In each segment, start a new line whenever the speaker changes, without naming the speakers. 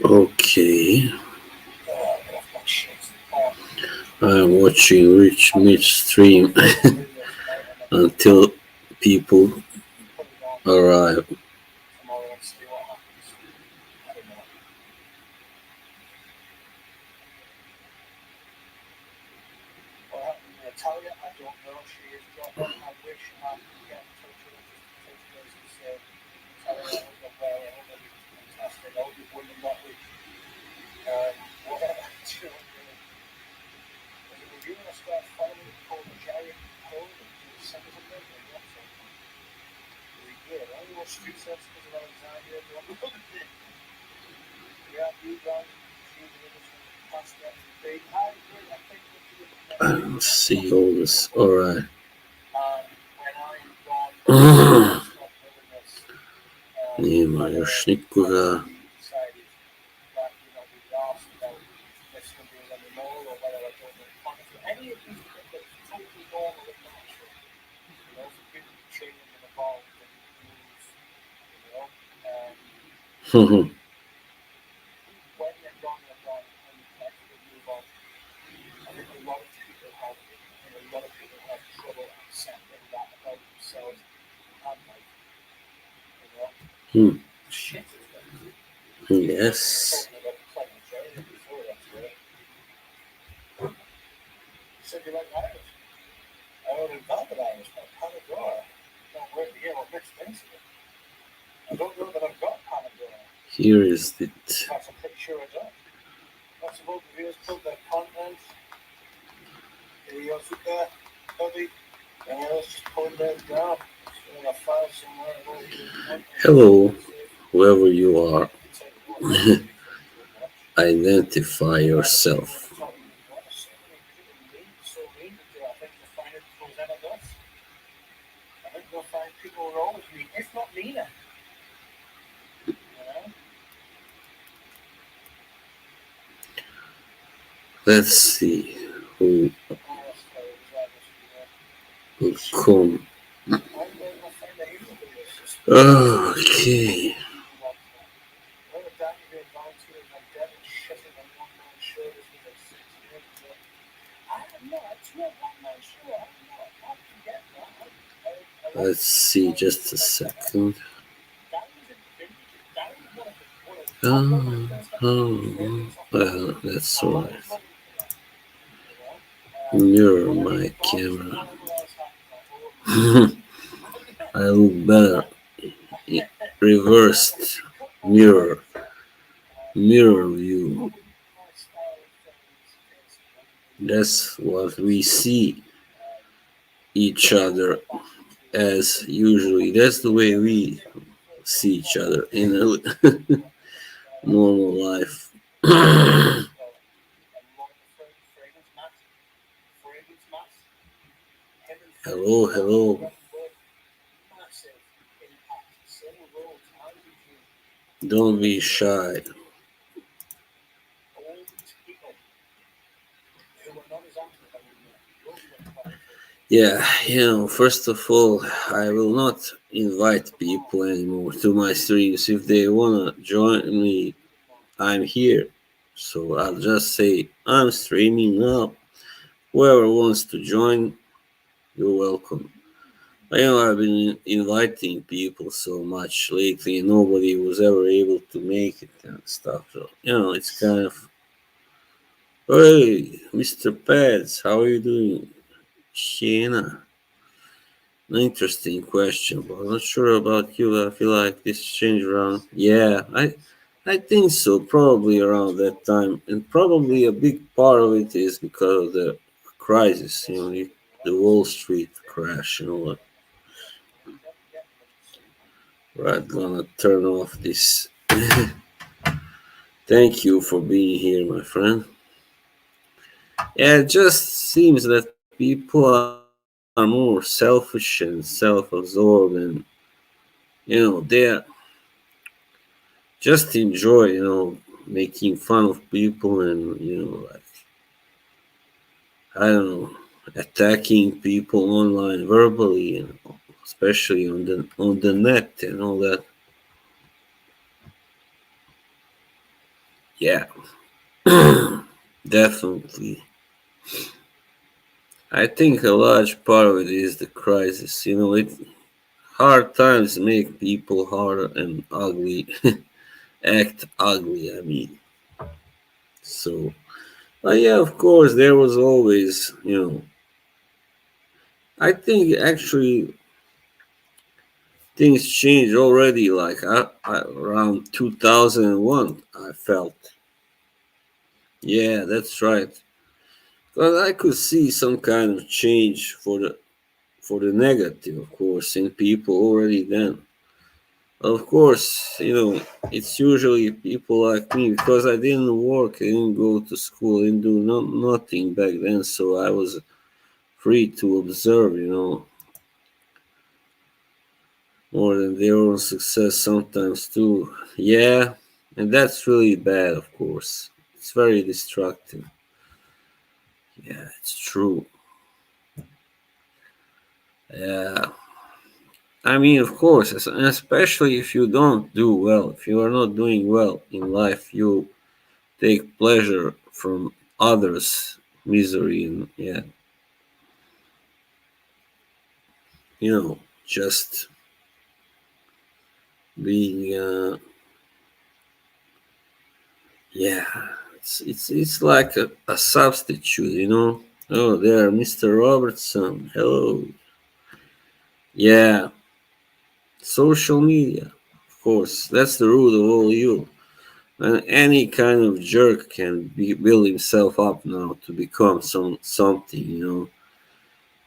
Okay, I'm watching Rich Mitch stream until people arrive. Let's see all this. Alright. Nema još nikoga. Yes. Here is it. Hello, whoever you are. Identify yourself. Let's see who will come. Okay. Let's see, just a second. Well, that's right. Mirror my camera. I look better. Reversed mirror. Mirror view. That's what we see each other as usually. That's the way we see each other in a normal life. Hello, hello. Don't be shy. Yeah, first of all, I will not invite people anymore to my streams. If they wanna join me, I'm here. So I'll just say, I'm streaming now. Whoever wants to join, you're welcome. I've been inviting people so much lately, and nobody was ever able to make it and stuff. So, it's kind of, hey, Mr. Pads, how are you doing? Shana. An interesting question, but I'm not sure about you. I feel like this change around. Yeah, I think so. Probably around that time, and probably a big part of it is because of the crisis. The Wall Street crash and all that. Right, gonna turn off this. Thank you for being here, my friend. Yeah, it just seems that people are more selfish and self-absorbed, and they just enjoy, making fun of people and like I don't know, attacking people online verbally, and especially on the net and all that. Yeah, definitely. I think a large part of it is the crisis. Hard times make people harder and ugly, act ugly. I mean, so. But yeah, of course, there was always, I think actually things changed already. Like around 2001, I felt. Yeah, that's right. Because I could see some kind of change for the negative, of course, in people already then. Of course, it's usually people like me because I didn't work, I didn't go to school, I didn't do nothing back then, so I was free to observe, more than their own success sometimes too. Yeah, and that's really bad, of course. It's very destructive. Yeah, it's true. Yeah, I mean, of course, and especially if you don't do well, if you are not doing well in life, you take pleasure from others' misery and yeah, just being yeah, it's like a substitute, Oh, there, Mr. Robertson. Hello. Yeah, social media, of course, that's the root of all evil. And any kind of jerk can build himself up now to become something.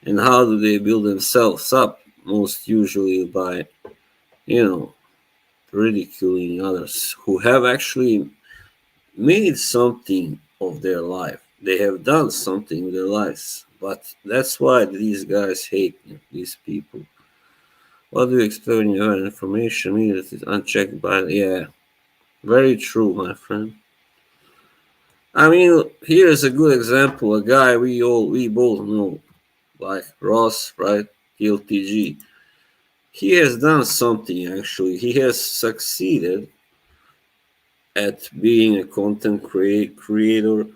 And how do they build themselves up? Most usually by, you know, ridiculing others who have actually made something of their life. They have done something with their lives. But that's why these guys hate these people. What do you expect when you have information that is unchecked by? Yeah, very true, my friend. I mean, here's a good example. A guy we both know, like Ross, right? LTG. He has done something actually. He has succeeded at being a creator.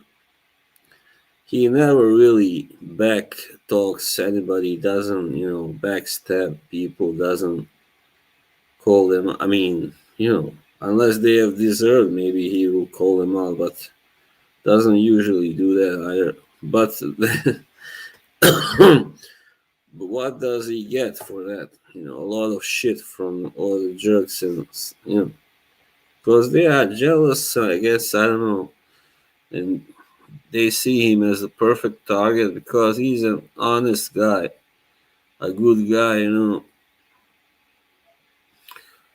He never really back talks anybody. Doesn't backstab people. Doesn't call them. I mean, unless they have deserved, maybe he will call them out, but doesn't usually do that either. But but what does he get for that? A lot of shit from all the jerks and because they are jealous. I guess I don't know, and they see him as a perfect target because he's an honest guy, a good guy.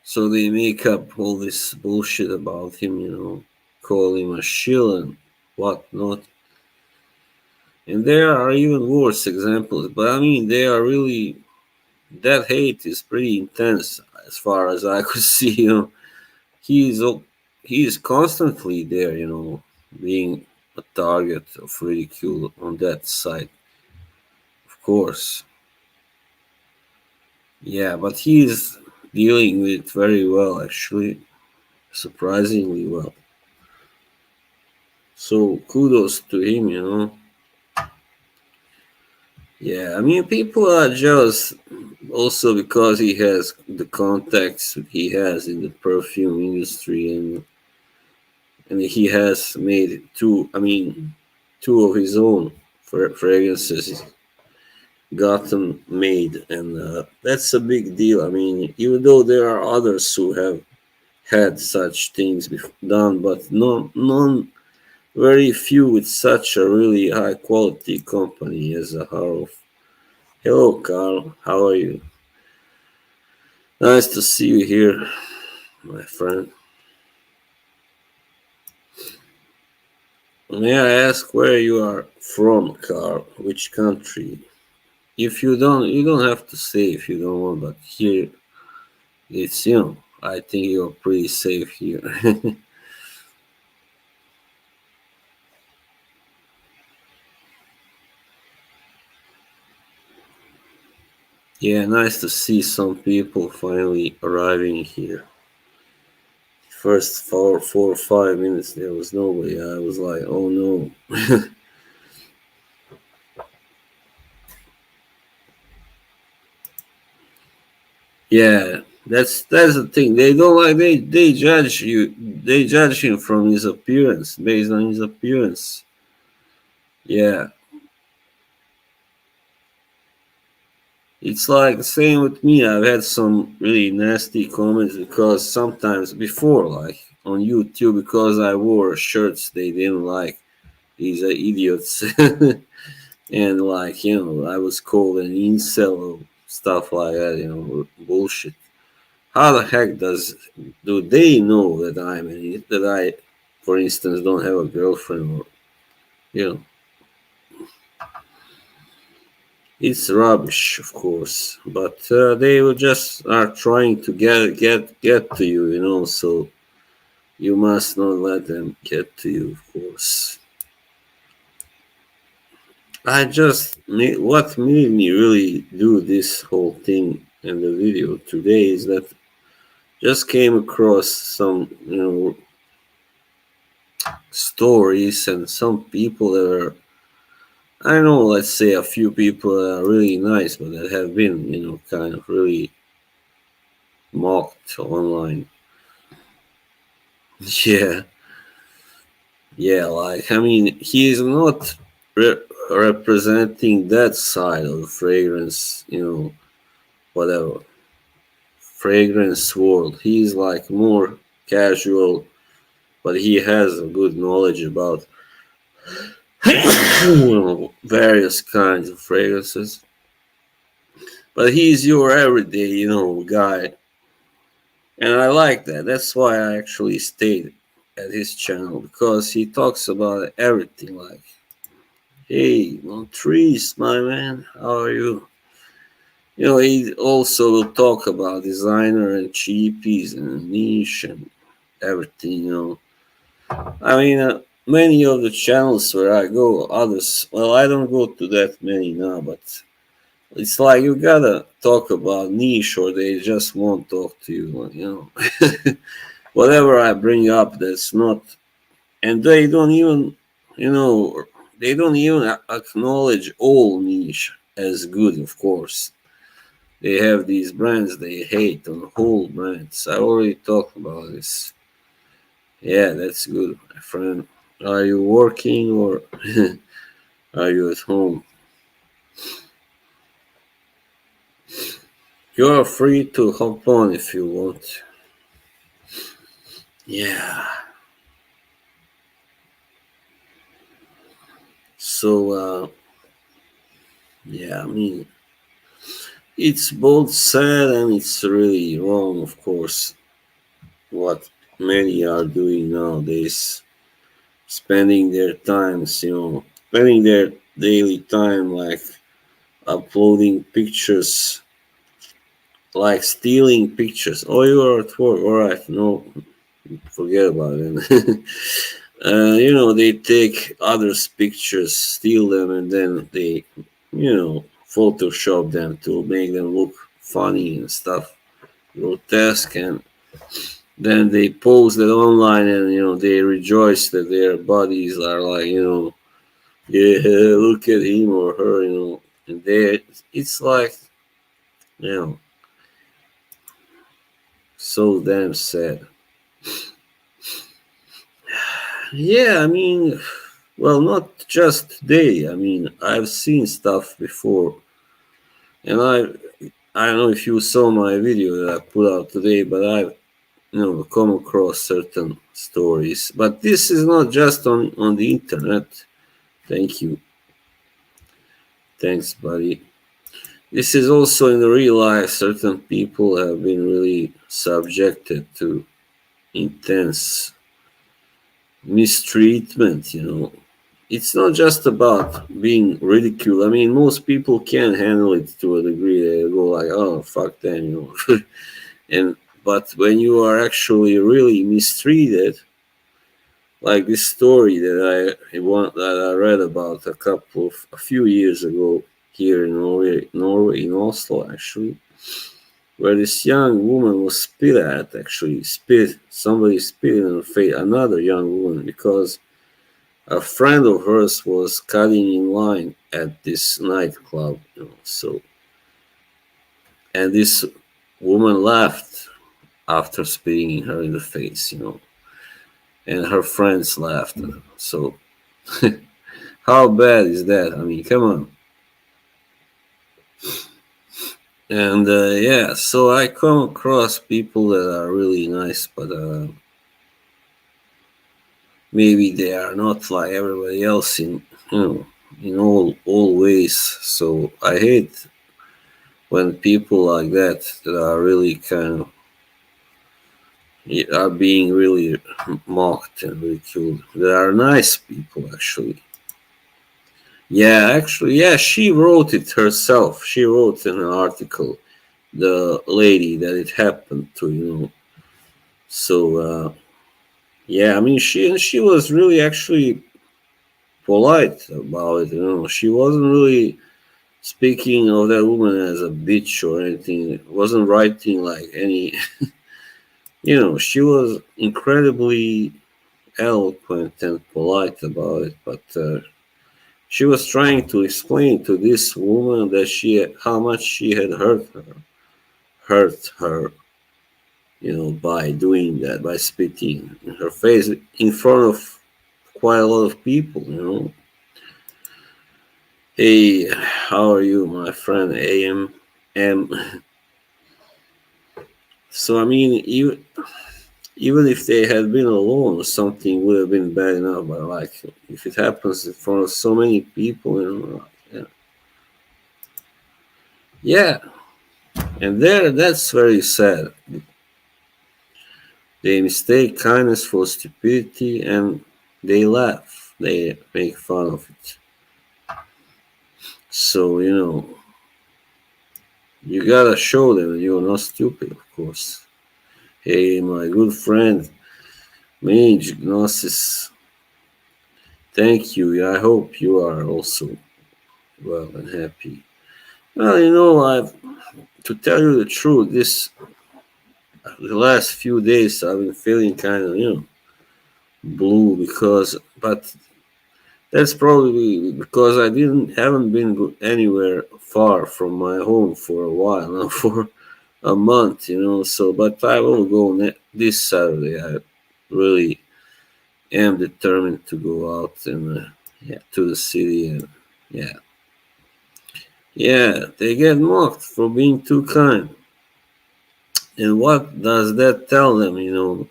So they make up all this bullshit about him. Call him a shill and whatnot. And there are even worse examples, but I mean, they are really that hate is pretty intense as far as I could see. He's he's constantly there. Being a target of ridicule on that side, of course. Yeah, but he's dealing with it very well, actually, surprisingly well. So kudos to him. Yeah, I mean, people are jealous also because he has the contacts he has in the perfume industry, and he has made two. I mean, two of his own fragrances gotten made, and that's a big deal. I mean, even though there are others who have had such things done, but none, very few with such a really high quality company as a Harov. Hello, Carl. How are you? Nice to see you here, my friend. May I ask where you are from, Carl? Which country? If you don't have to say if you don't want, but here it's I think you're pretty safe here. Yeah, nice to see some people finally arriving here. First 4 or 5 minutes, there was nobody. I was like, oh no. Yeah, that's the thing. They don't like they judge you. They judge him from his appearance, based on his appearance. Yeah, it's like the same with me. I've had some really nasty comments because sometimes before, like on YouTube, because I wore shirts they didn't like. These are idiots, and like I was called an incel or stuff like that. Bullshit. How the heck do they know that that I, for instance, don't have a girlfriend or you know? It's rubbish, of course, but they will just are trying to get to you, So you must not let them get to you, of course. What made me really do this whole thing in the video today is that just came across some stories and some people that are, I know, let's say a few people that are really nice, but that have been, kind of really mocked online. Yeah, yeah, like, I mean, he is not representing that side of the fragrance, whatever, fragrance world. He's like more casual, but he has a good knowledge about various kinds of fragrances. But he's your everyday, guy. And I like that. That's why I actually stayed at his channel because he talks about everything. Like, hey, Montrese, my man, how are you? He also will talk about designer and cheapies and niche and everything. I mean, many of the channels where I go, others, well, I don't go to that many now, but it's like you gotta talk about niche or they just won't talk to you. Whatever I bring up that's not, and they don't even, you know, they don't even acknowledge all niche as good, of course. They have these brands they hate on whole brands. I already talked about this. Yeah, that's good, my friend. Are you working or are you at home? You're free to hop on if you want. Yeah. So, yeah, I mean, it's both sad and it's really wrong, of course, what many are doing nowadays, spending their times, spending their daily time like uploading pictures, like stealing pictures. Oh, you are at work, all right? No, forget about it. They take others' pictures, steal them, and then they, Photoshop them to make them look funny and stuff, grotesque, and then they post it online, and they rejoice that their bodies are like, yeah, look at him or her, and it's like, you know, so damn sad. Yeah, I mean, well, not just today. I mean, I've seen stuff before, and I don't know if you saw my video that I put out today, but I've come across certain stories. But this is not just on the internet. Thank you, thanks, buddy. This is also in the real life. Certain people have been really subjected to intense mistreatment. It's not just about being ridiculed. I mean, most people can handle it to a degree. They go like, "Oh, fuck them," and but when you are actually really mistreated, like this story that I read about a few years ago here in Norway in Oslo, actually. where this young woman was spit at. Actually, somebody spit in her face, another young woman, because a friend of hers was cutting in line at this nightclub. So and this woman laughed after spitting her in the face. And her friends laughed. So how bad is that? I mean, come on. And yeah, so I come across people that are really nice, but maybe they are not like everybody else you know in all ways. So I hate when people like that are really kind of are being really mocked and ridiculed. There are nice people actually. Yeah, actually, yeah, she wrote it herself. She wrote in an article the lady that it happened to. So yeah, I mean, she was really actually polite about it. She wasn't really speaking of that woman as a bitch or anything. Wasn't writing like any. She was incredibly eloquent and polite about it, but she was trying to explain to this woman that how much she had hurt her, by doing that, by spitting in her face in front of quite a lot of people. Hey, how are you, my friend AM? So I mean, even if they had been alone, something would have been bad enough. But like, if it happens in front of so many people. Yeah, and that's very sad. They mistake kindness for stupidity, and they laugh. They make fun of it. So you gotta show them you're not stupid, of course. Hey, my good friend, Mage Gnosis, thank you. Yeah, I hope you are also well and happy. Well, I've to tell you the truth, the last few days I've been feeling kind of blue but that's probably because I didn't haven't been anywhere far from my home for a while now, for a month. So, but I will go this Saturday. I really am determined to go out and yeah, to the city, and yeah, yeah, they get mocked for being too kind. And what does that tell them?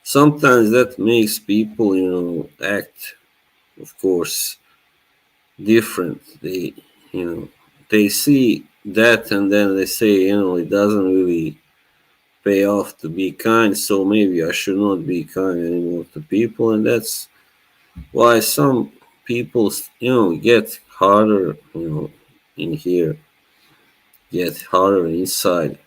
Sometimes that makes people, act, of course, different. They see that and then they say, it doesn't really pay off to be kind, so maybe I should not be kind anymore to people. And that's why some people, get harder, in here, get harder inside.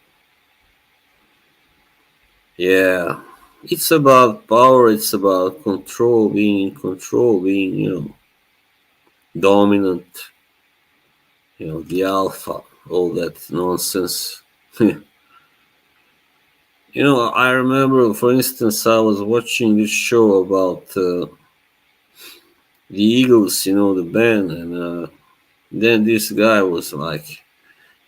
Yeah. It's about power, it's about control, being in control, being, dominant, the alpha, all that nonsense. I remember, for instance, I was watching this show about the Eagles, the band, and then this guy was like,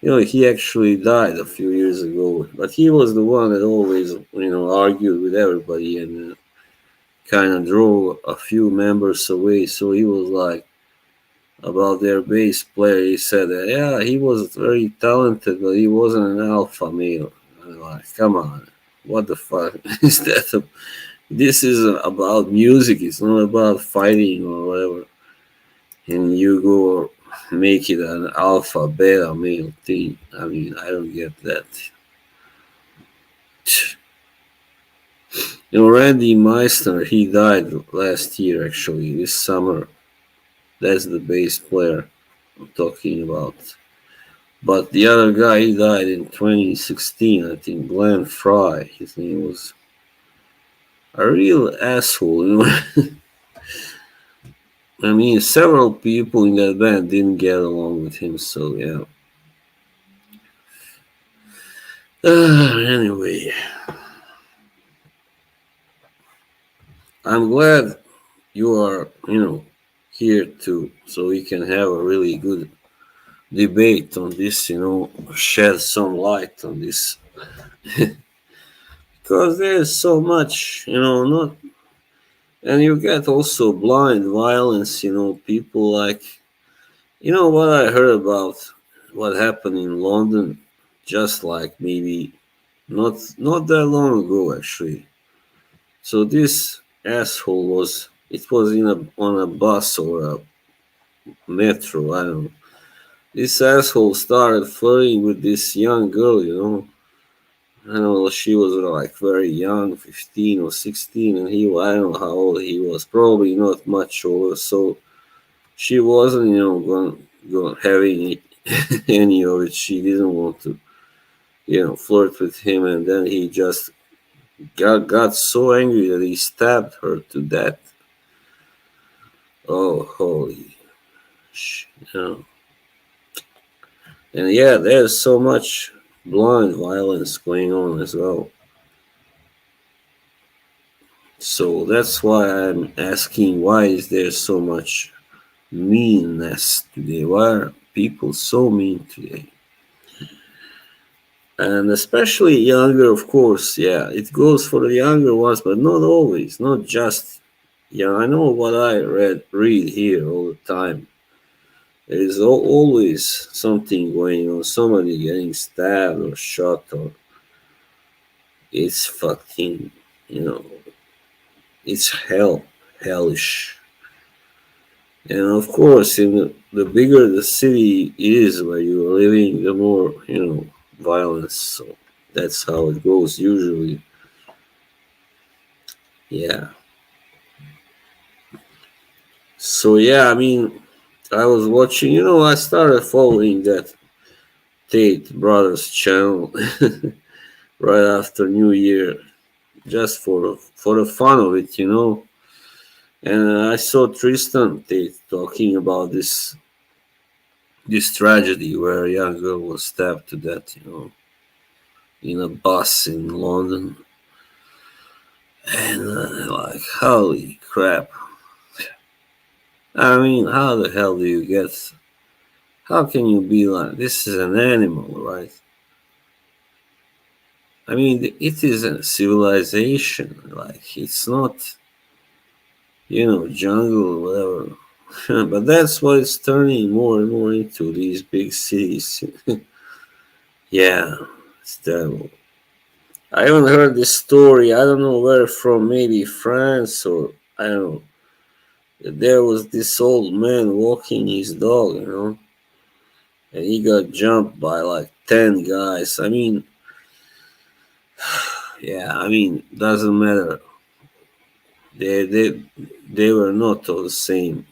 he actually died a few years ago, but he was the one that always, argued with everybody and kind of drove a few members away. So he was like, about their bass player, he said that, yeah, he was very talented, but he wasn't an alpha male. I'm like, come on, what the fuck is that? This is about music. It's not about fighting or whatever. And you go make it an alpha beta male thing. I mean, I don't get that. Randy Meissner, he died last year actually, this summer. That's the bass player I'm talking about. But the other guy, he died in 2016, I think. Glenn Fry, his name was. A real asshole. I mean, several people in that band didn't get along with him, so yeah. Anyway, I'm glad you are, here too, so we can have a really good debate on this, shed some light on this. Because there's so much, not, and you get also blind violence, people like, what I heard about what happened in London, just like maybe not that long ago actually. So this asshole was it was in a on a bus or a metro, I don't know. This asshole started flirting with this young girl, I know she was like very young, 15 or 16, and I don't know how old he was, probably not much older. So she wasn't, going having any of it. She didn't want to, flirt with him, and then he just got so angry that he stabbed her to death. Oh, holy, sh- you know. And yeah, there's so much blind violence going on as well. So that's why I'm asking, why is there so much meanness today? Why are people so mean today? And especially younger, of course. Yeah, it goes for the younger ones, but not always. Not just. Yeah, I know what I read here all the time. There is always something going on. Somebody getting stabbed or shot, or it's fucking. You know, it's hellish. And of course, in the bigger the city is where you are living, the more, violence. So that's how it goes usually. Yeah. So yeah, I mean, I was watching. I started following that Tate Brothers channel right after New Year, just for the fun of it, And I saw Tristan Tate talking about this tragedy where a young girl was stabbed to death, in a bus in London. And like, holy crap! I mean, how the hell do you get? How can you be like this? Is an animal, right? I mean, it is a civilization. Like, it's not, jungle or whatever. But that's what it's turning more and more into, these big cities. Yeah, it's terrible. I haven't heard this story. I don't know where from. Maybe France, or I don't know. There was this old man walking his dog, and he got jumped by like 10 guys. I mean, yeah, I mean, doesn't matter. They were not of the same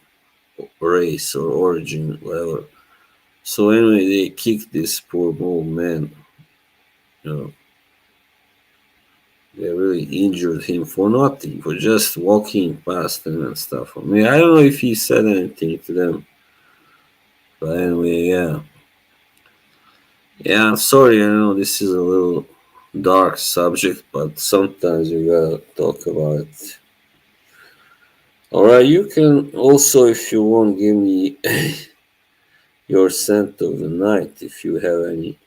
race or origin, whatever. So anyway, they kicked this poor old man. You know, they really injured him for nothing, for just walking past them and stuff. I mean, I don't know if he said anything to them, but anyway, yeah, yeah. I'm sorry. I know this is a little dark subject, but sometimes you gotta talk about it. All right, you can also, if you want, give me your scent of the night if you have any.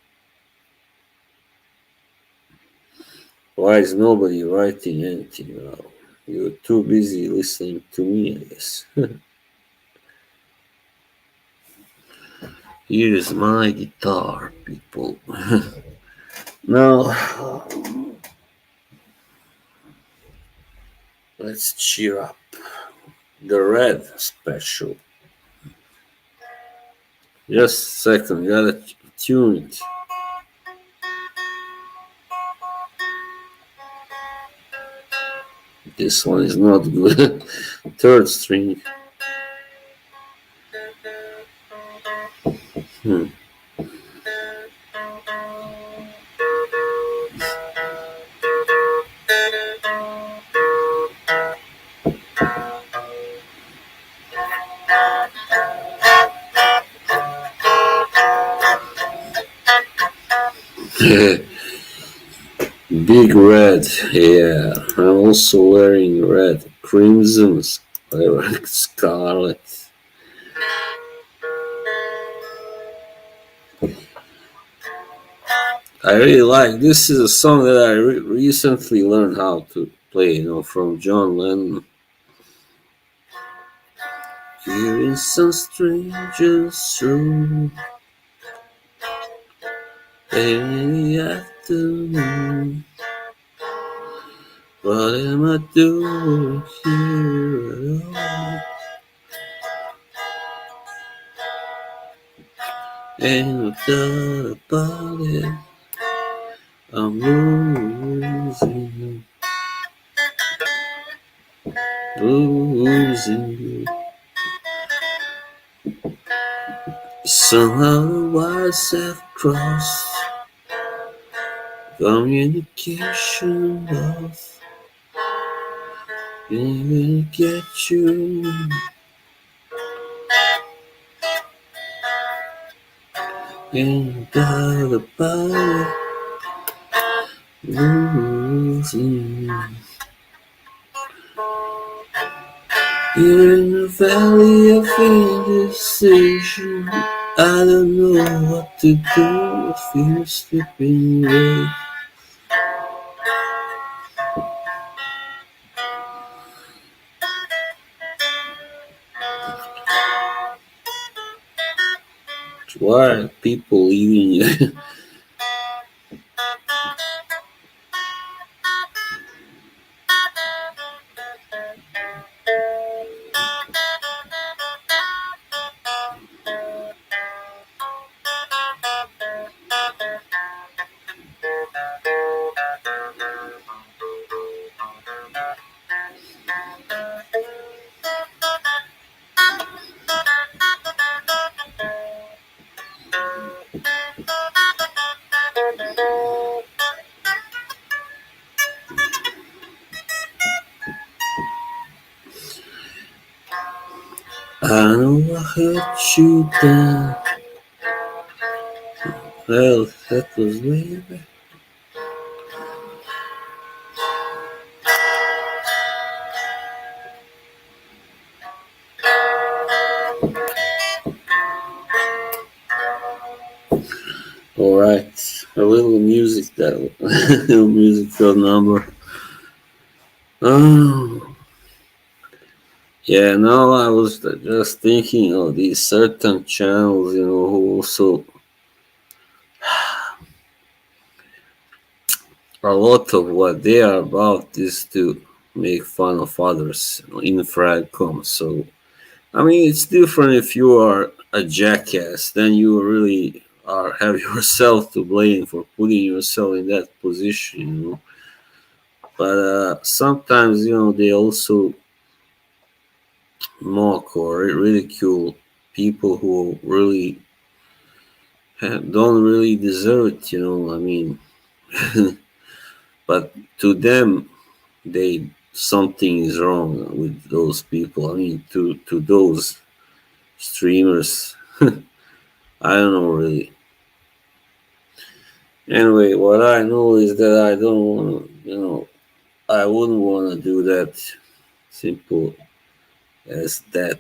Why is nobody writing anything now? You're too busy listening to me, I guess. Here's my guitar, people. Now, let's cheer up. The red special. Just a second, gotta tune it. This one is not good. Third string. Hmm. Big red, yeah. I'm also wearing red. Crimson, scarlet. I really like. This is a song that I recently learned how to play. From John Lennon. Here in some stranger's room, late in the afternoon. What am I doing here alone? Ain't no doubt about it. I'm losing, losing you. Somehow the wires have crossed. Communication lost. Can't really get you. Ain't doubt about it. Losing. Here in the valley of indecision, I don't know what to do. I feel slipping away. Why are people leaving you? I know I hurt you down. Well, that was way back. Alright, a little music that a little musical number. Oh, yeah, now I was just thinking of these certain channels, who also a lot of what they are about is to make fun of others in fragcom. So I mean, it's different if you are a jackass, then you really are have yourself to blame for putting yourself in that position. But sometimes they also mock or ridicule people who really don't really deserve it. I mean, but to them, they something is wrong with those people. I mean, to those streamers, I don't know really. Anyway, what I know is that I don't want to, I wouldn't want to do that. Simple as that.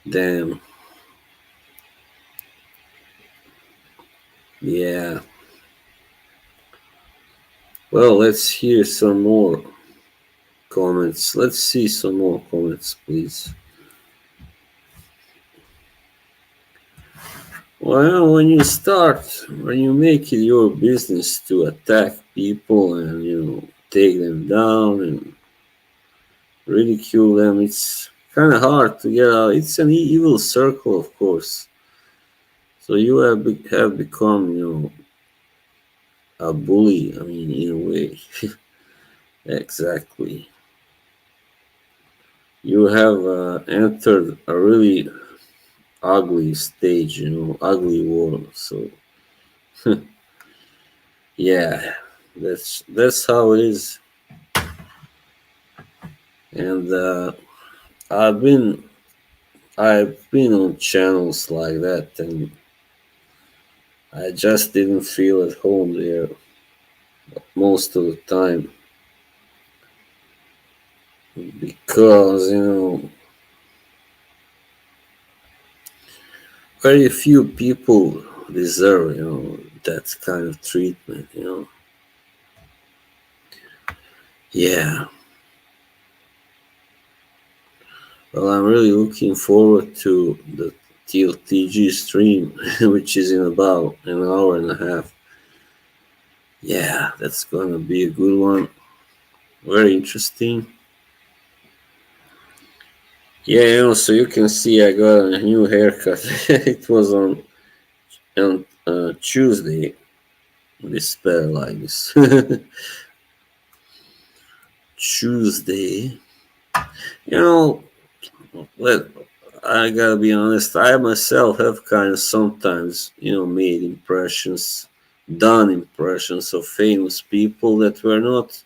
Damn. Yeah. Well, let's hear some more comments. Let's see some more comments, please. Well, when you make it your business to attack people and, take them down and ridicule them, it's kind of hard to get out. It's an evil circle, of course. So you have become, a bully. I mean, in a way, exactly. You have entered a really ugly stage, ugly world. So yeah, that's how it is. And I've been on channels like that, and I just didn't feel at home there most of the time because, very few people deserve, that kind of treatment. Yeah. Well, I'm really looking forward to the TLTG stream, which is in about an hour and a half. Yeah, that's gonna be a good one. Very interesting. Yeah, so you can see I got a new haircut. It was on Tuesday. This spell like this. Tuesday. You know, let I gotta be honest. I myself have kind of sometimes, made impressions, done impressions of famous people that were not.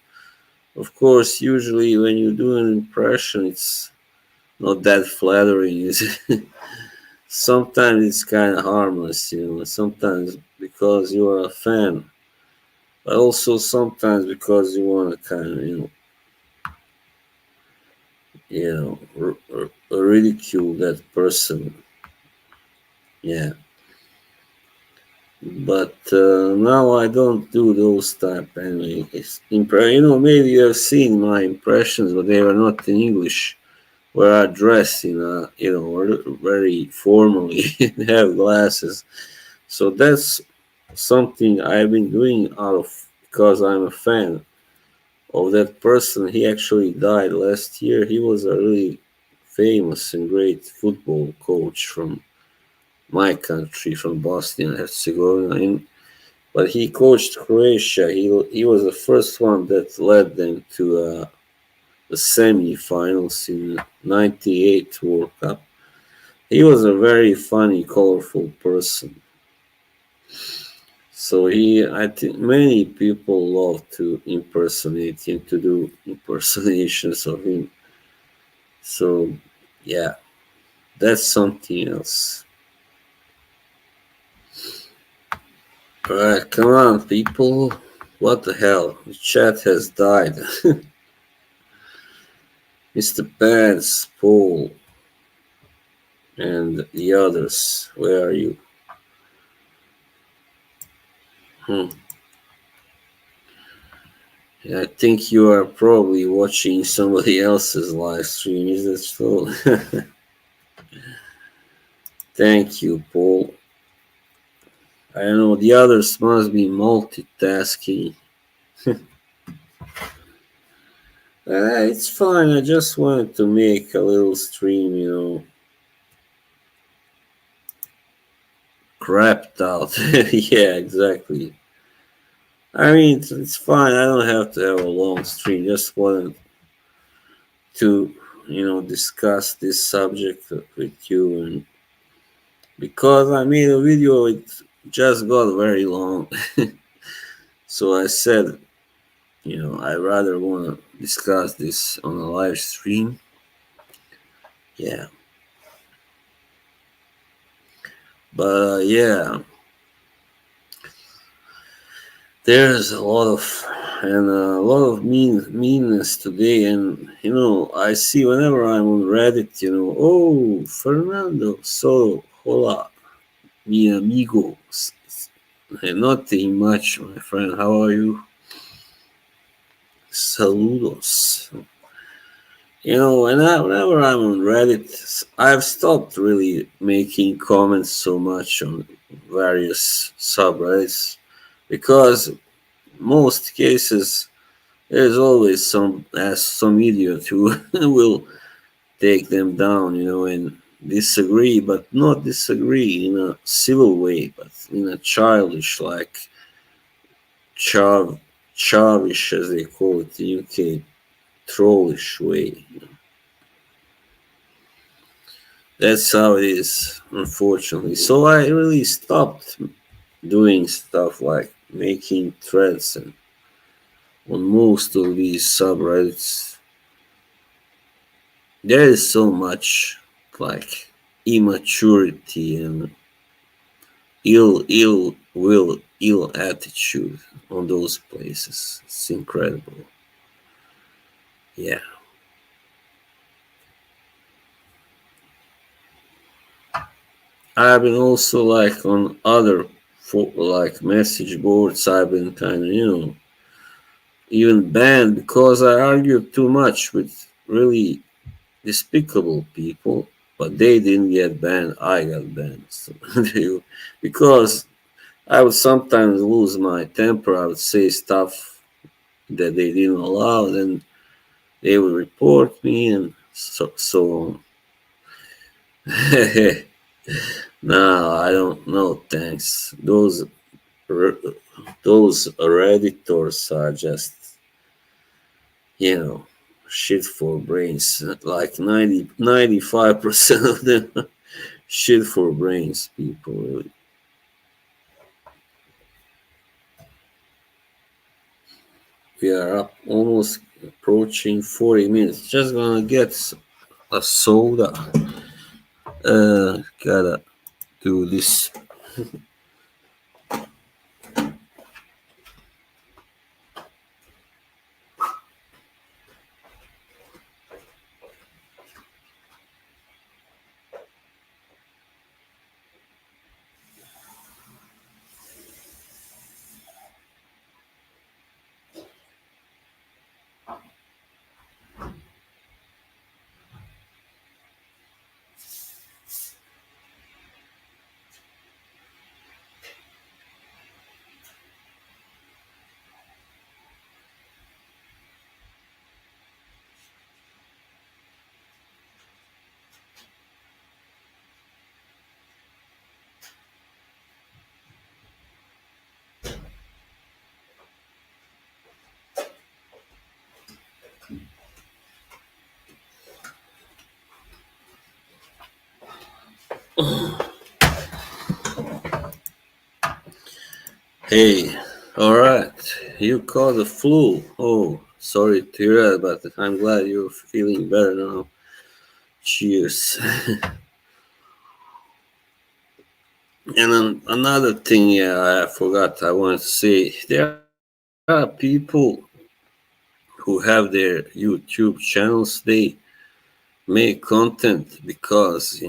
Of course, usually when you do an impression, it's not that flattering. Sometimes it's kind of harmless, Sometimes because you are a fan, but also sometimes because you want to kind of, ridicule that person. Yeah. But now I don't do those type anyway. Maybe you have seen my impressions, but they were not in English. Where I dress in a, very formally and have glasses. So that's something I've been doing out of because I'm a fan of that person. He actually died last year. He was a really famous and great football coach from my country, from Bosnia and Herzegovina. But he coached Croatia. He was the first one that led them to the semi-finals in '98 World Cup. He was a very funny, colorful person. So I think many people love to impersonate him, to do impersonations of him. So, yeah, that's something else. All right, come on, people. What the hell? The chat has died. Mr. Pants, Paul, and the others. Where are you? Hmm. Yeah, I think you are probably watching somebody else's live stream. Is that so? Thank you, Paul. I know the others must be multitasking. It's fine. I just wanted to make a little stream, crapped out. Yeah, exactly. I mean, it's fine. I don't have to have a long stream. Just wanted to, discuss this subject with you. And because I made a video, it just got very long. So I said, I rather want to discuss this on a live stream. Yeah. But yeah, there's a lot of meanness today, and I see whenever I'm on Reddit, oh, Fernando, so hola, mi amigo. Nothing much, my friend. How are you? Saludos. Whenever I'm on Reddit, I've stopped really making comments so much on various subreddits because most cases there's always some idiot who will take them down, and disagree, but not disagree in a civil way, but in a childish, like chav, chavish as they call it in UK, trollish way. That's how it is, unfortunately. So I really stopped doing stuff like making threads and on most of these subreddits. There is so much like immaturity and will ill attitude on those places. It's incredible. Yeah. I've been also like on other like message boards. I've been kind of even banned because I argued too much with really despicable people, but they didn't get banned. I got banned. So, because I would sometimes lose my temper. I would say stuff that they didn't allow, then they would report me and so on. No, I don't know. Thanks. Those redditors are just you know shit for brains. Like 95% of them shit for brains. People really. We are up almost approaching 40 minutes. Just gonna get a soda. Gotta do this. Hey, all right. You caught the flu. Oh, sorry to hear that, but I'm glad you're feeling better now. Cheers. And another thing, yeah, I forgot I wanted to say. There are people who have their YouTube channels. They make content because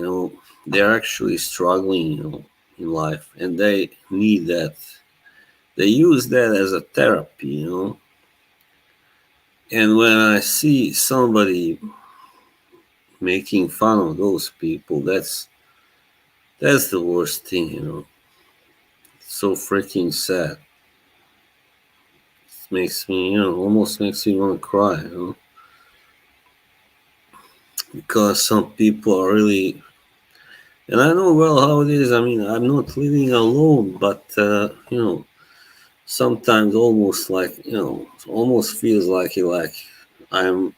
they're actually struggling, in life, and they need that. They use that as a therapy, And when I see somebody making fun of those people, that's the worst thing, It's so freaking sad. It makes me, almost makes me want to cry, because some people are really, and I know well how it is. I mean, I'm not living alone, but sometimes almost like almost feels like I'm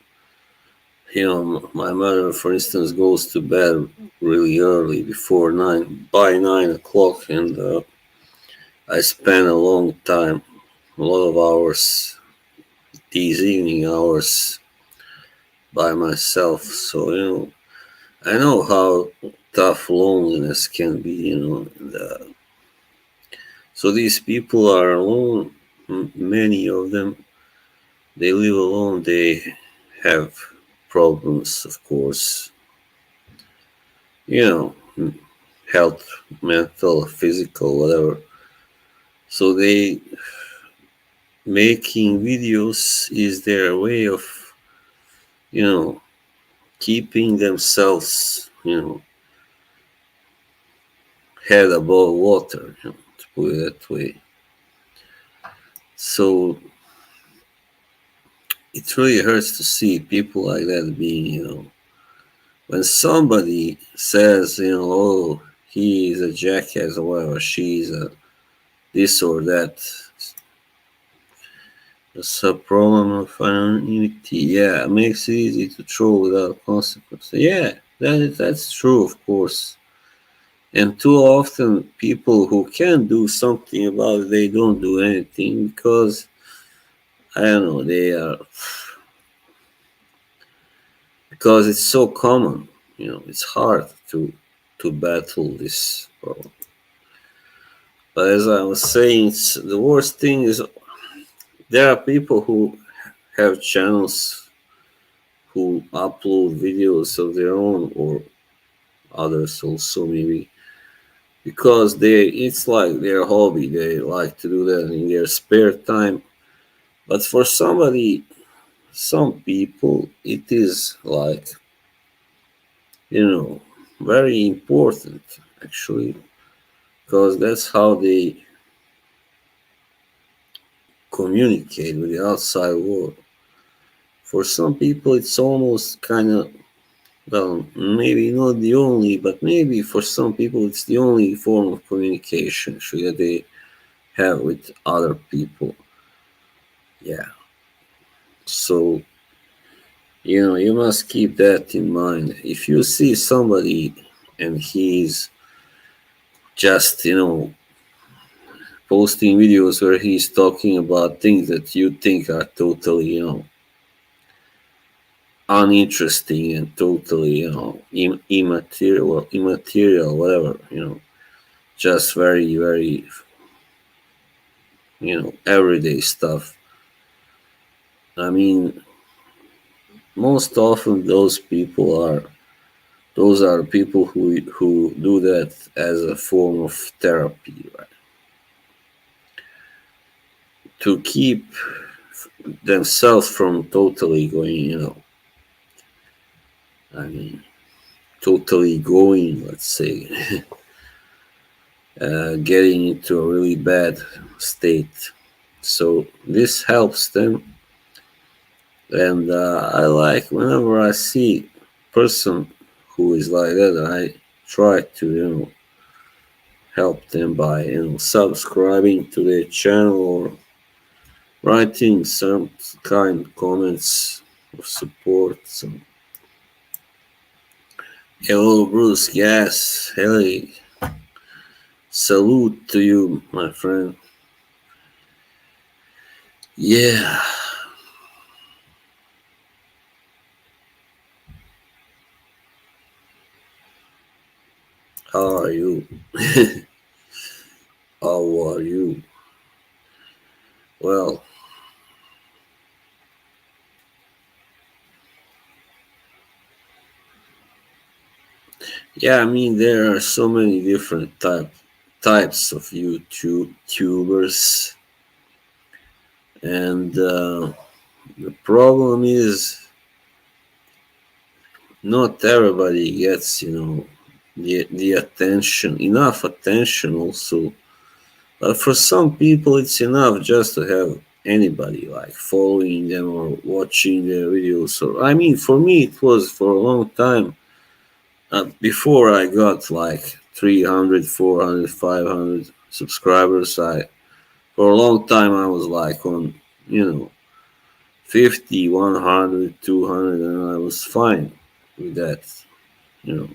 my mother, for instance, goes to bed really early before 9 o'clock, and I spend a long time, a lot of hours, these evening hours by myself. So I know how tough loneliness can be. And, so these people are alone. Many of them, they live alone. They have problems, of course. You know, health, mental, physical, whatever. So they making videos is their way of you know keeping themselves head above water, to put it that way. So it really hurts to see people like that being when somebody says oh, he is a jackass or whatever, she's a this or that. It's a problem of anonymity. Yeah, it makes it easy to troll without consequence. Yeah, that's true, of course. And too often, people who can do something about it, they don't do anything because I don't know. They are because it's so common. It's hard to battle this problem. But as I was saying, the worst thing is there are people who have channels who upload videos of their own, or others also maybe, because it's like their hobby. They like to do that in their spare time. But for some people, it is like, you know, very important actually, because that's how they communicate with the outside world. For some people, it's almost kind of, well, maybe not the only, but maybe for some people, it's the only form of communication actually that they have with other people. Yeah. So, you must keep that in mind. If you see somebody and he's just, posting videos where he's talking about things that you think are totally, uninteresting and totally, immaterial, whatever, just very, very, everyday stuff. I mean, most often those are people who do that as a form of therapy, right? To keep themselves from totally going, I mean, totally going, let's say, getting into a really bad state. So this helps them, and I like whenever I see a person who is like that, I try to help them by subscribing to their channel or writing some kind comments of support. So, hello, Bruce. Yes, hey, salute to you, my friend. Yeah, how are you? How are you? Well, yeah, I mean there are so many different types of YouTubers, and the problem is not everybody gets the attention, enough attention also. But for some people, it's enough just to have anybody like following them or watching their videos. Or I mean, for me, it was for a long time. Before I got like 300, 400, 500 subscribers, I for a long time I was like on, you know, 50, 100, 200, and I was fine with that. You know,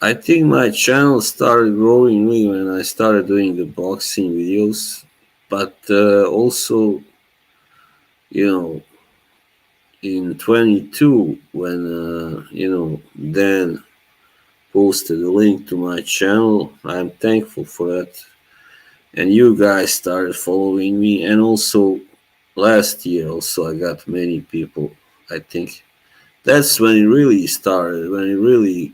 I think my channel started growing really when I started doing the boxing videos, but also, you know, in 22 when Dan posted a link to my channel. I'm thankful for that, and you guys started following me, and also last year also I got many people. I think that's when it really started, when it really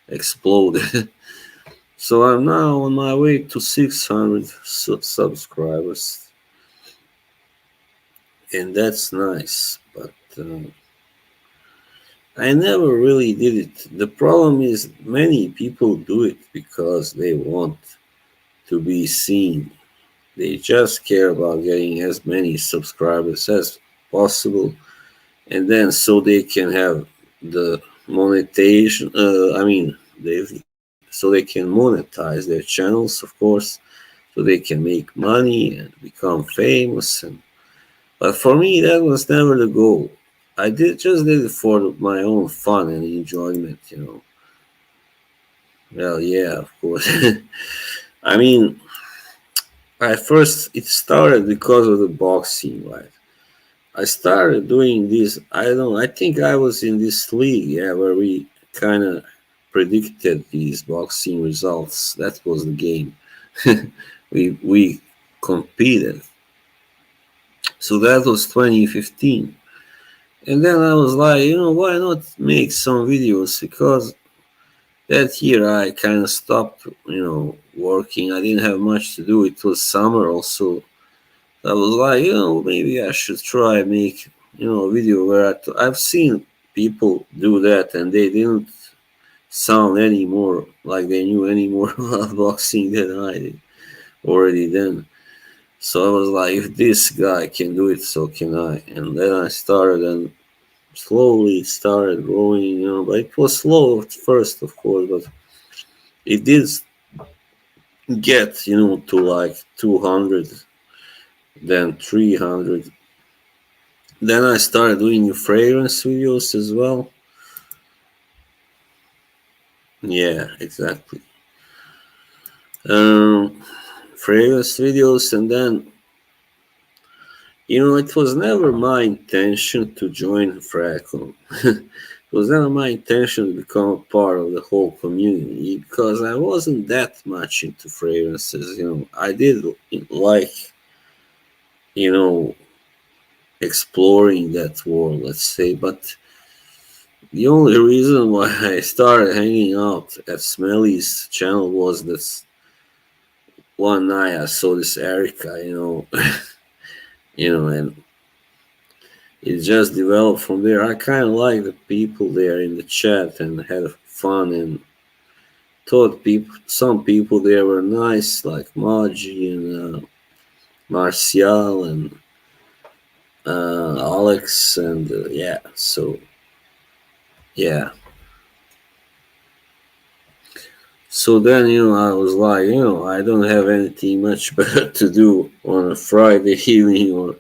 exploded. So I'm now on my way to 600 subscribers, and that's nice. But I never really did it. The problem is many people do it because they want to be seen. They just care about getting as many subscribers as possible, and then so they can have the monetization. So they can monetize their channels, of course, so they can make money and become famous. But for me, that was never the goal. I did it for my own fun and enjoyment. Well, yeah, of course. I mean, at first it started because of the boxing, right? I started doing this. I don't know. I think I was in this league, yeah, where we kind of predicted these boxing results. That was the game. We competed. So that was 2015. And then I was like, why not make some videos? Because that year I kind of stopped, working. I didn't have much to do. It was summer also. I was like, maybe I should try make, a video where I've seen people do that and they didn't sound any more like they knew any more about boxing than I did already then. So I was like, if this guy can do it, so can I. And then I started and slowly started growing, but it was slow at first, of course, but it did get, to like 200, then 300. Then I started doing fragrance videos as well. Yeah, exactly. Um, Fragrance videos, and then it was never my intention to join Fracon. It was never my intention to become a part of the whole community because I wasn't that much into fragrances. I did like, you know, exploring that world, let's say, but the only reason why I started hanging out at Smelly's channel was this one night I saw this Erica, and it just developed from there. I kind of liked the people there in the chat and had fun and thought some people there were nice, like Maji and Martial and Alex, and yeah, so yeah. So then, I was like, I don't have anything much better to do on a Friday evening or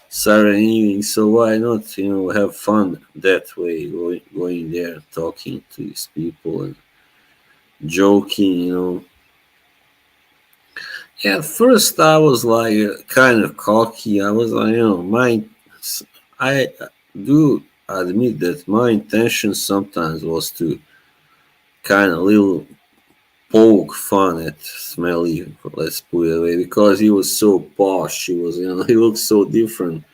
Saturday evening, so why not, have fun that way, going there, talking to these people and joking, Yeah, at first I was like kind of cocky. I was like, I do admit that my intention sometimes was to kind of little poke fun at Smelly, let's put it away, because he was so posh. He was, he looked so different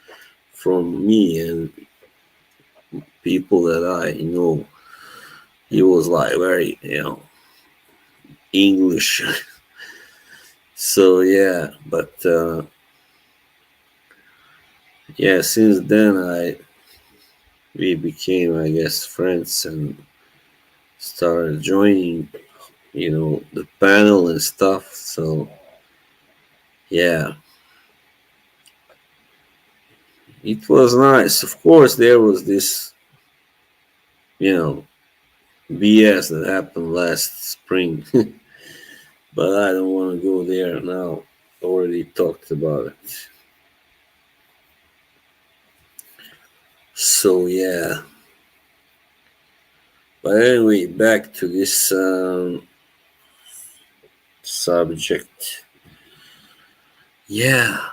from me and people that I know. He was like very, English. So yeah, but yeah, since then we became, I guess, friends and started joining, the panel and stuff. So yeah, it was nice. Of course, there was this, you know, BS that happened last spring, but I don't want to go there now. Already talked about it. So yeah, but anyway, back to this subject. Yeah.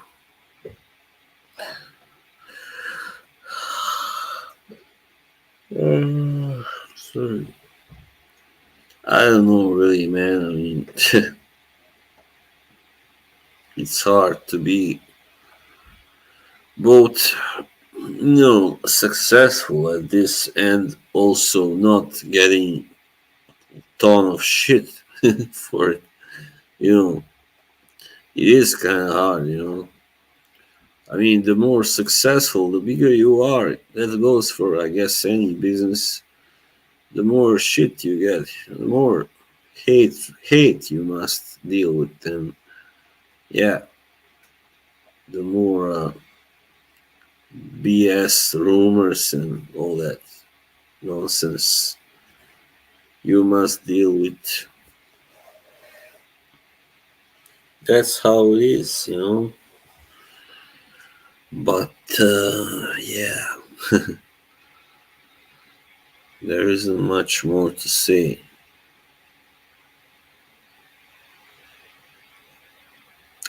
Sorry. I don't know, really, man. I mean, it's hard to be both, successful at this and also not getting ton of shit for it. You know, it is kind of hard. I mean, the more successful, the bigger you are. That goes for, I guess, any business. The more shit you get, the more hate you must deal with, and yeah, the more BS rumors and all that nonsense you must deal with. That's how it is. But yeah, there isn't much more to say.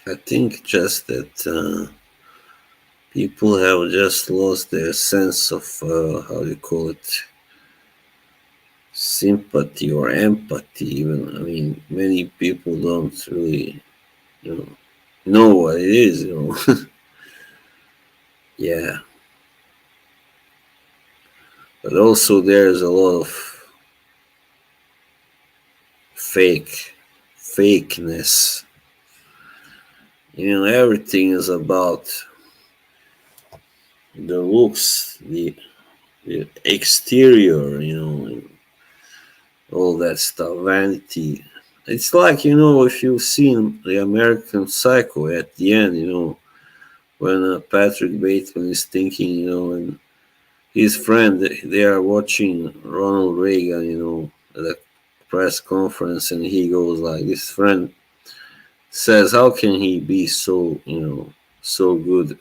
I think just that people have just lost their sense of how do you call it? sympathy or empathy even. I mean, many people don't really, you know what it is, Yeah, but also there's a lot of fake fakeness. Everything is about the looks, the exterior, and all that stuff, vanity. It's like, if you've seen the American Psycho at the end, when Patrick Bateman is thinking, and his friend, they are watching Ronald Reagan, at a press conference, and he goes like, this friend says, how can he be so, so good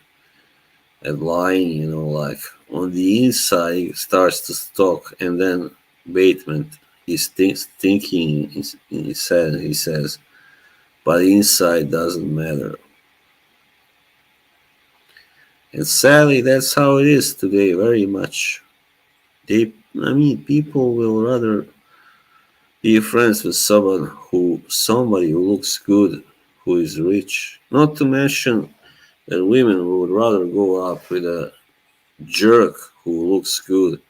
at lying, like on the inside he starts to talk, and then Bateman is thinking in his head, he says, but inside doesn't matter. And sadly, that's how it is today, very much. People will rather be friends with somebody who looks good, who is rich. Not to mention that women would rather go up with a jerk who looks good,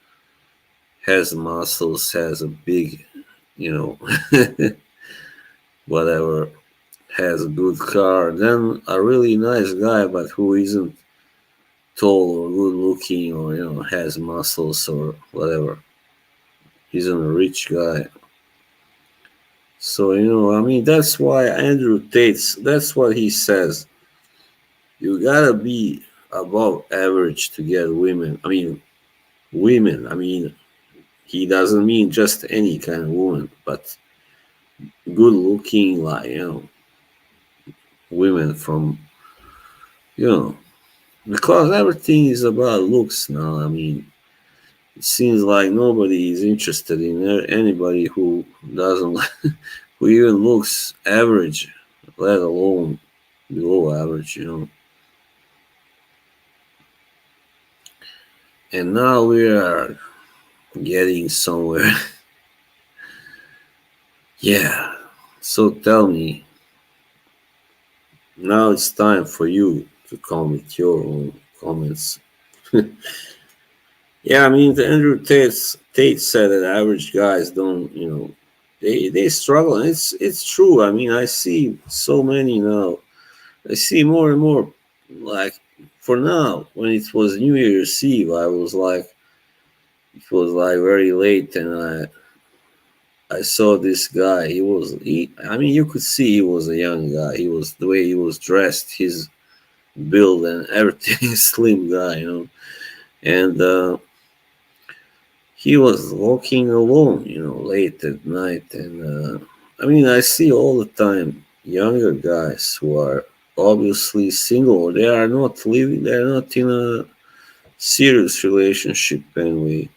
has muscles, has a big, you know, whatever, has a good car, than a really nice guy, but who isn't tall or good looking or, has muscles or whatever. Isn't a rich guy. So, that's why Andrew Tate's, that's what he says. You gotta be above average to get women. Women. He doesn't mean just any kind of woman, but good looking, like, women from, you know, because everything is about looks now. It seems like nobody is interested in anybody who doesn't, who even looks average, let alone below average, And now we are getting somewhere. Yeah. So tell me, now it's time for you to come with your own comments. Yeah, the Andrew Tate said that average guys don't, they struggle, and it's true. I see so many now. I see more and more. Like, for now, when it was New Year's Eve, it was like very late, and I saw this guy. You could see he was a young guy. He was, the way he was dressed, his build and everything, slim guy, and he was walking alone, late at night. And I see all the time younger guys who are obviously single, or they are not living, they're not in a serious relationship anyway,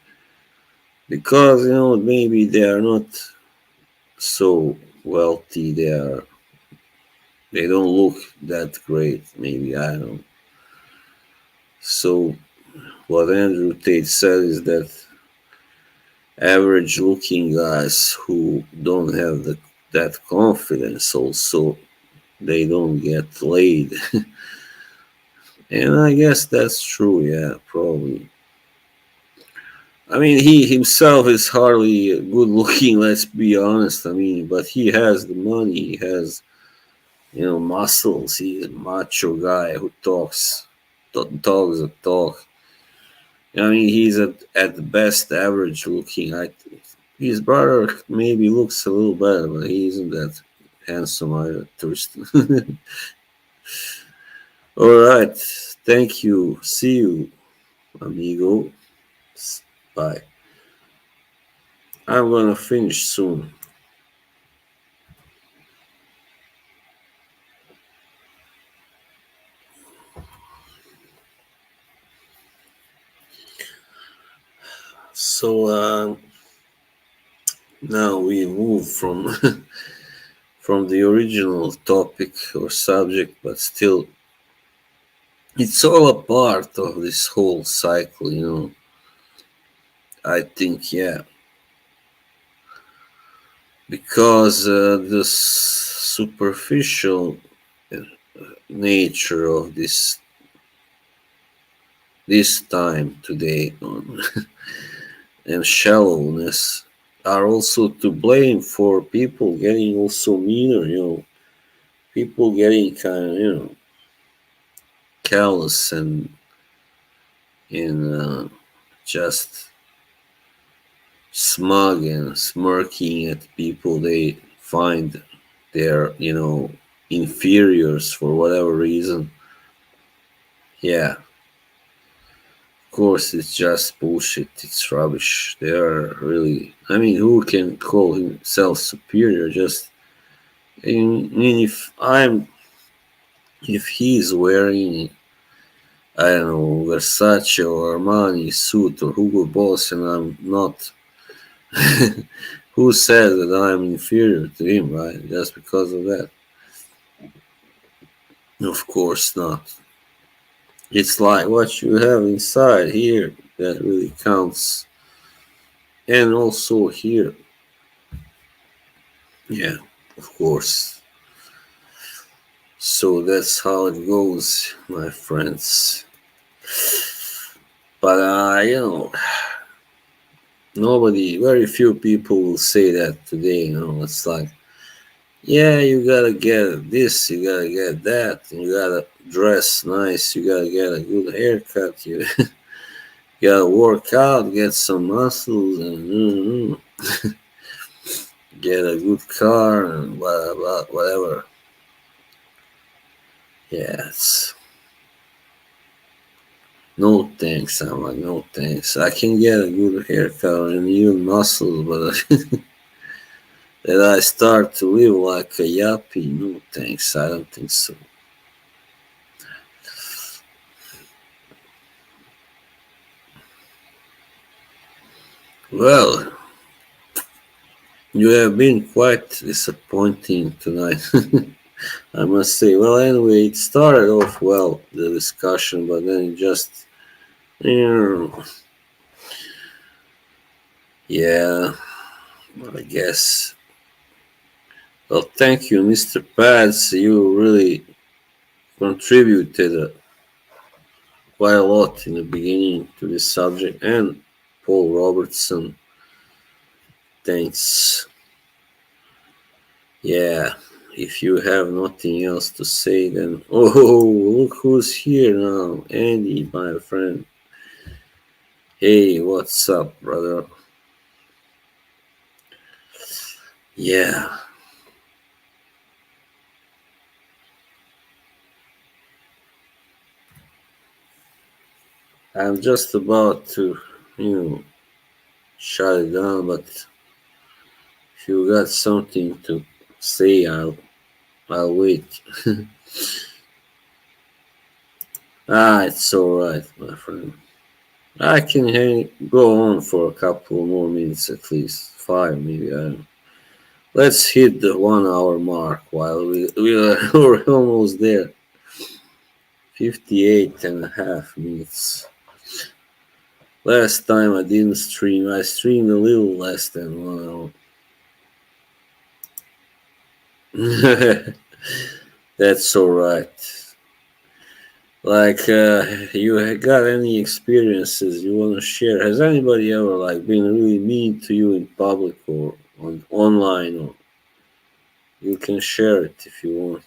because maybe they are not so wealthy, they don't look that great, maybe, I don't know. So what Andrew Tate said is that average looking guys who don't have that confidence, also they don't get laid. And I guess that's true, yeah, probably. He himself is hardly good looking, let's be honest. But he has the money, he has, muscles, he's a macho guy who talks the talk. He's at the best average looking. His brother maybe looks a little better, but he isn't that handsome either, Tristan. All right. Thank you. See you, amigo. Bye. I'm gonna finish soon. So now we move from from the original topic or subject, but still, it's all a part of this whole cycle. I think, yeah. because the superficial uh, nature of this time today on and shallowness are also to blame for people getting also meaner, people getting kind of, callous and just smug and smirking at people they find they're, inferiors for whatever reason. Yeah, of course, it's just bullshit. It's rubbish. They are really. I mean, who can call himself superior? Just, I mean, if he's wearing, I don't know, Versace or Armani suit or Hugo Boss, and I'm not, who says that I'm inferior to him, right? Just because of that? Of course not. It's like what you have inside here that really counts, and also here. Yeah, of course. So that's how it goes, my friends. But very few people will say that today. It's like, yeah, you gotta get this, you gotta get that, and you gotta dress nice, you gotta get a good haircut, you gotta work out, get some muscles, and get a good car, and whatever. Yes. No thanks. I'm like, no thanks. I can get a good haircut and even muscles, but that I start to live like a yuppie, no thanks. I don't think so. Well, you have been quite disappointing tonight, I must say. Well, anyway, it started off well, the discussion, but then it just, you know, yeah, I guess. Well, thank you, Mr. Pads. You really contributed quite a lot in the beginning to this subject, and Paul Robertson. Thanks. Yeah, if you have nothing else to say, then look who's here now, Andy, my friend. Hey, what's up, brother? Yeah, I'm just about to, you know, shut it down, but if you got something to say, I'll wait. It's all right, my friend. I can go on for a couple more minutes at least, five maybe. I don't know. Let's hit the 1 hour mark while we're almost there. 58 and a half minutes. Last time I didn't stream, I streamed a little less than 1 hour. That's alright. Like, you got any experiences you want to share? Has anybody ever been really mean to you in public or online? Or you can share it if you want.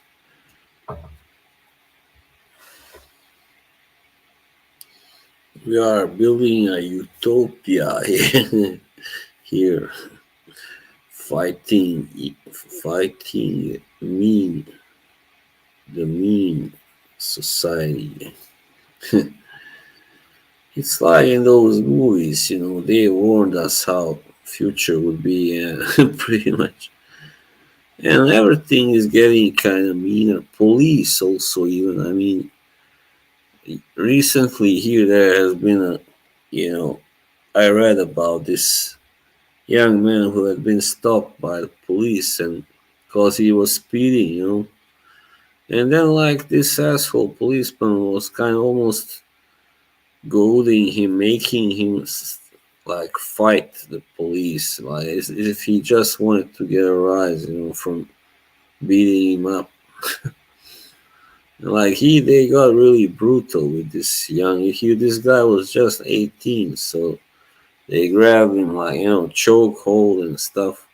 We are building a utopia here, fighting, fighting the mean society. It's like in those movies, they warned us how future would be, pretty much. And everything is getting kind of meaner. Police also, even. I mean, recently here there has been I read about this young man who had been stopped by the police and because he was speeding, and then this asshole policeman was kind of almost goading him, making him like fight the police, like as if he just wanted to get a rise, from beating him up. Like they got really brutal with this this guy was just 18, so they grabbed him like chokehold and stuff,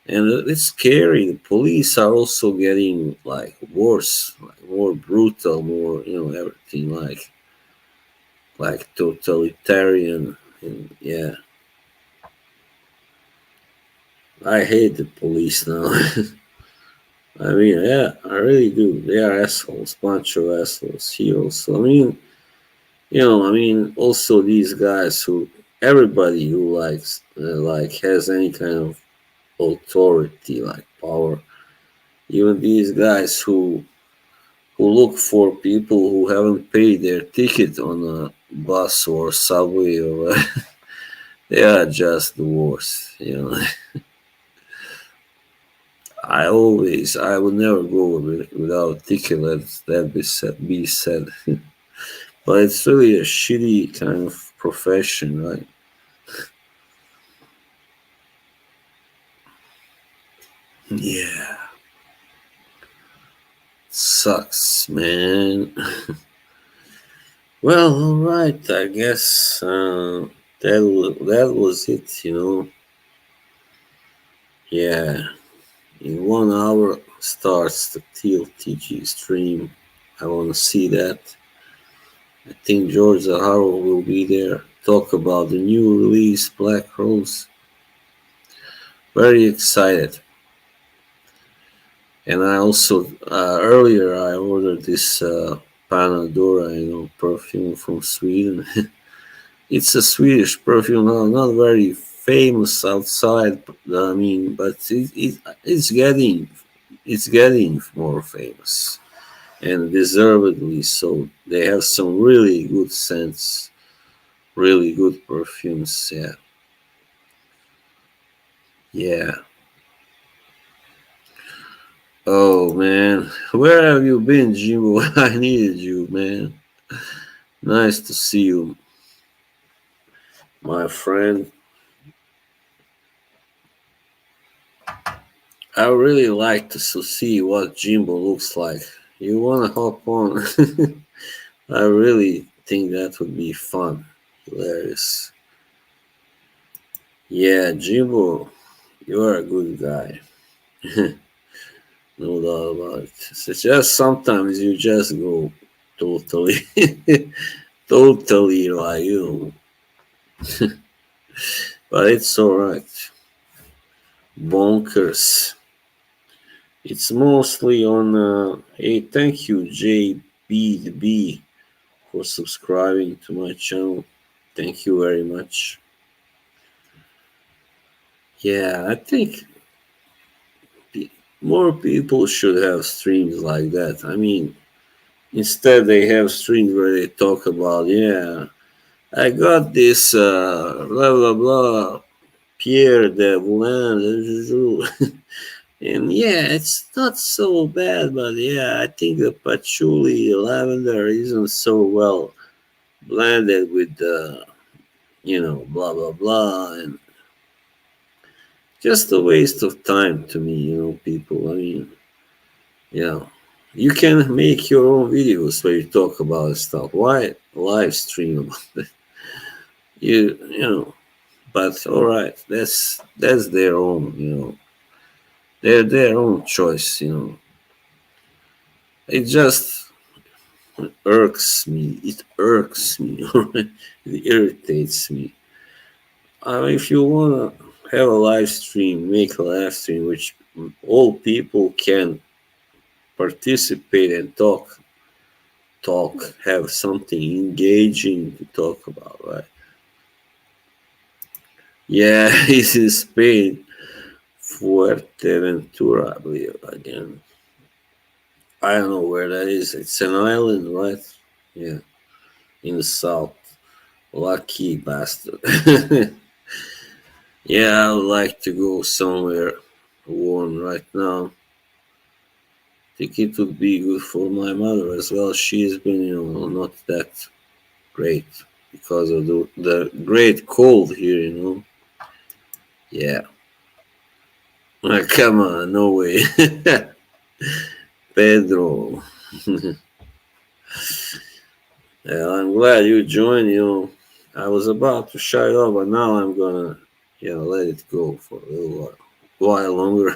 and it's scary. The police are also getting like worse, like more brutal, more everything like totalitarian, and yeah, I hate the police now. I mean, yeah, I really do. They are assholes, bunch of assholes here also. Also these guys who everybody who like has any kind of authority, like power. Even these guys who look for people who haven't paid their ticket on a bus or subway or they are just the worst. I would never go without a ticket. Let that be said. But it's really a shitty kind of profession, right? Yeah, sucks, man. Well, all right. I guess that was it. Yeah, in 1 hour starts the TLTG stream. I want to see that. I think George Zaharo will be there. Talk about the new release, Black Rose. Very excited. And I also earlier I ordered this Panadora, perfume from Sweden. It's a Swedish perfume, not very famous outside. But it's getting more famous and deservedly so. They have some really good scents, really good perfumes. Yeah, yeah. Oh man, where have you been, Jimbo? I needed you, man. Nice to see you, my friend. I really like to see what Jimbo looks like. You wanna hop on? I really think that would be fun, hilarious. Yeah, Jimbo, you're a good guy. No doubt about it. It's just sometimes you just go totally, totally like but it's alright. Bonkers. It's mostly on. Hey, thank you, JBB, for subscribing to my channel. Thank you very much. Yeah, I think more people should have streams like that. Instead they have streams where they talk about, yeah, I got this blah blah blah Pierre de Moulin, and yeah, it's not so bad, but yeah, I think the patchouli lavender isn't so well blended with the blah blah blah, and just a waste of time to me, people. Yeah, you can make your own videos where you talk about stuff. Why live stream about it? But all right, that's their own, their own choice. It just irks me. It irks me. It irritates me. If you wanna have a live stream, make a live stream which all people can participate and talk, have something engaging to talk about, right? Yeah, he's in Spain, Fuerteventura, I believe. Again, I don't know where that is. It's an island, right? Yeah, in the south. Lucky bastard. Yeah, I would like to go somewhere warm right now. I think it would be good for my mother as well. She's been, not that great because of the great cold here, you know. Yeah. Come on, no way. Pedro. Yeah, I'm glad you joined, you know. I was about to shut it off, but now I'm gonna, let it go for a little while longer.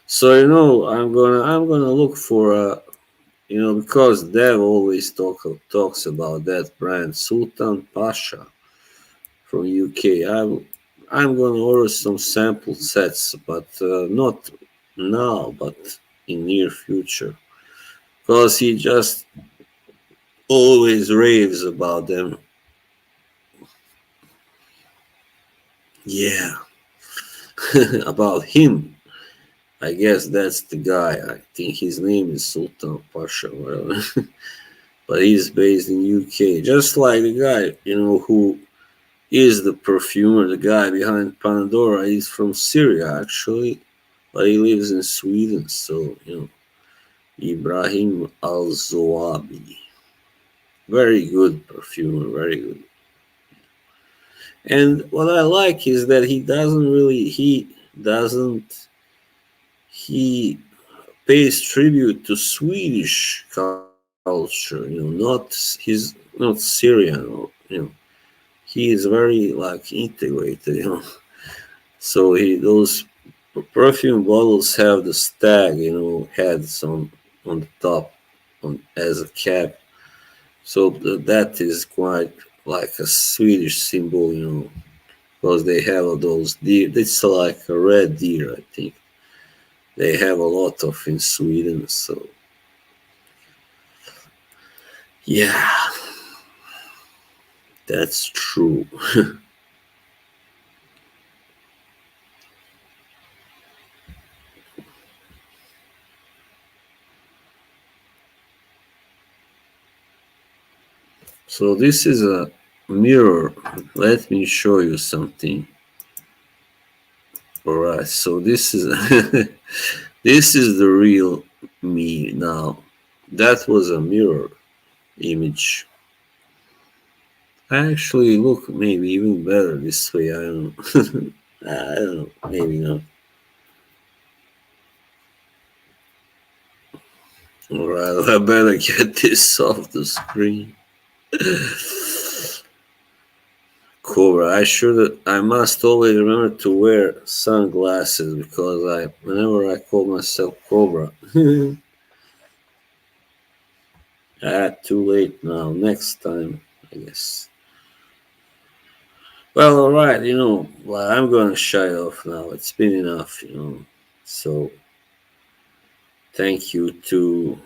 So I'm gonna look for because Dev always talks about that brand Sultan Pasha from UK. I'm gonna order some sample sets, but not now, but in near future, because he just always raves about them. Yeah, about him. I guess that's the guy. I think his name is Sultan Pasha, whatever. But he's based in UK, just like the guy who is the perfumer, the guy behind Pandora. He's from Syria actually, but he lives in Sweden. So Ibrahim Al Zoabi, very good perfumer, very good. And what I like is that he pays tribute to Swedish culture. He's not Syrian. He is very like integrated. So those perfume bottles have the stag, heads on the top, as a cap. So that is quite like a Swedish symbol, because they have those deer. It's like a red deer, I think. They have a lot of in Sweden. So yeah, that's true. So this is a mirror. Let me show you something. All right. So this is this is the real me now. That was a mirror image. I actually look maybe even better this way. I don't know. I don't know. Maybe not. All right. I better get this off the screen. Cobra. I must always remember to wear sunglasses because whenever I call myself Cobra. Too late now. Next time, I guess. Well, all right. Well, I'm gonna shut it off now. It's been enough. So thank you to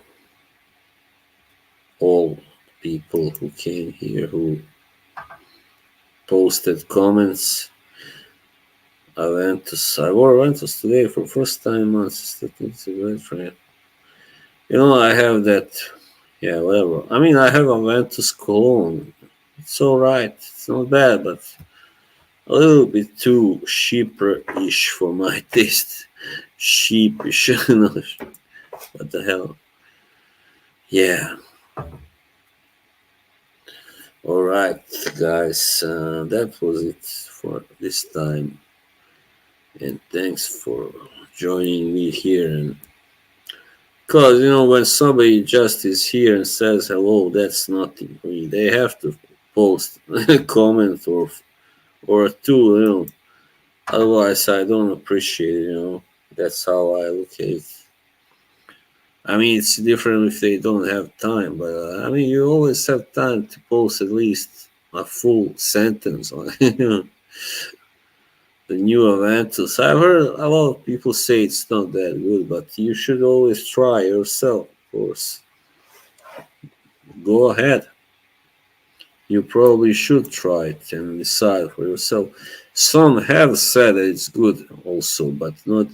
all people who came here, who posted comments. I wore Aventus today for first time in months. It's a great friend. I have that. Yeah, whatever. I mean, I have Aventus cologne. It's all right. It's not bad, but a little bit too sheepish for my taste. Sheepish. What the hell? Yeah. All right, guys. That was it for this time. And thanks for joining me here. And because when somebody just is here and says hello, that's nothing for me. They have to post a comment or two. Otherwise, I don't appreciate it. That's how I look at it. I mean, it's different if they don't have time, but I mean, you always have time to post at least a full sentence on the new Aventus. I've heard a lot of people say it's not that good, but you should always try yourself, of course. Go ahead. You probably should try it and decide for yourself. Some have said that it's good also, but not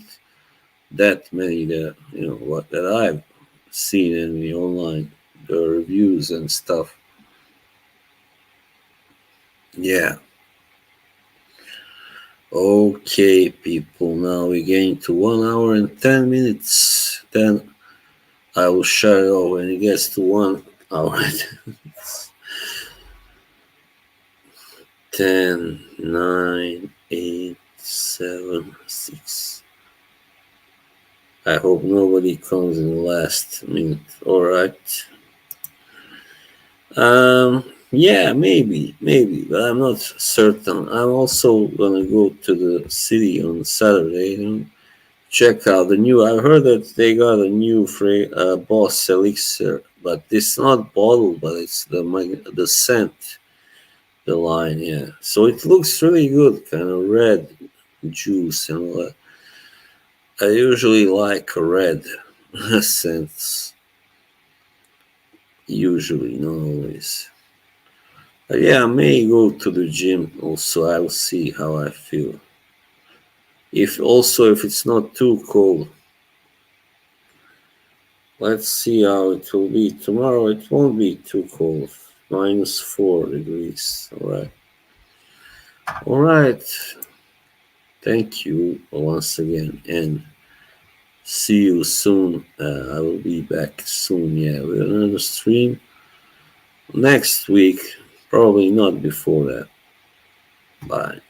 that many that I've seen in the online, the reviews and stuff. Yeah. Okay, people. Now we're getting to 1 hour and 10 minutes. Then I will shut it off when it gets to 1 hour. 10, 9, 8, 7, 6. I hope nobody comes in the last minute. Alright. Yeah, maybe, but I'm not certain. I'm also gonna go to the city on Saturday and check out the new. I heard that they got a new Boss elixir, but it's not bottled, but it's the scent, the line. Yeah, so it looks really good, kind of red juice and all that. I usually like red scents. Usually, not always. Yeah, I may go to the gym also. I'll see how I feel. If it's not too cold, let's see how it will be tomorrow. It won't be too cold. -4 degrees. All right. Thank you once again, and see you soon. I will be back soon. Yeah, with another stream next week. Probably not before that. Bye.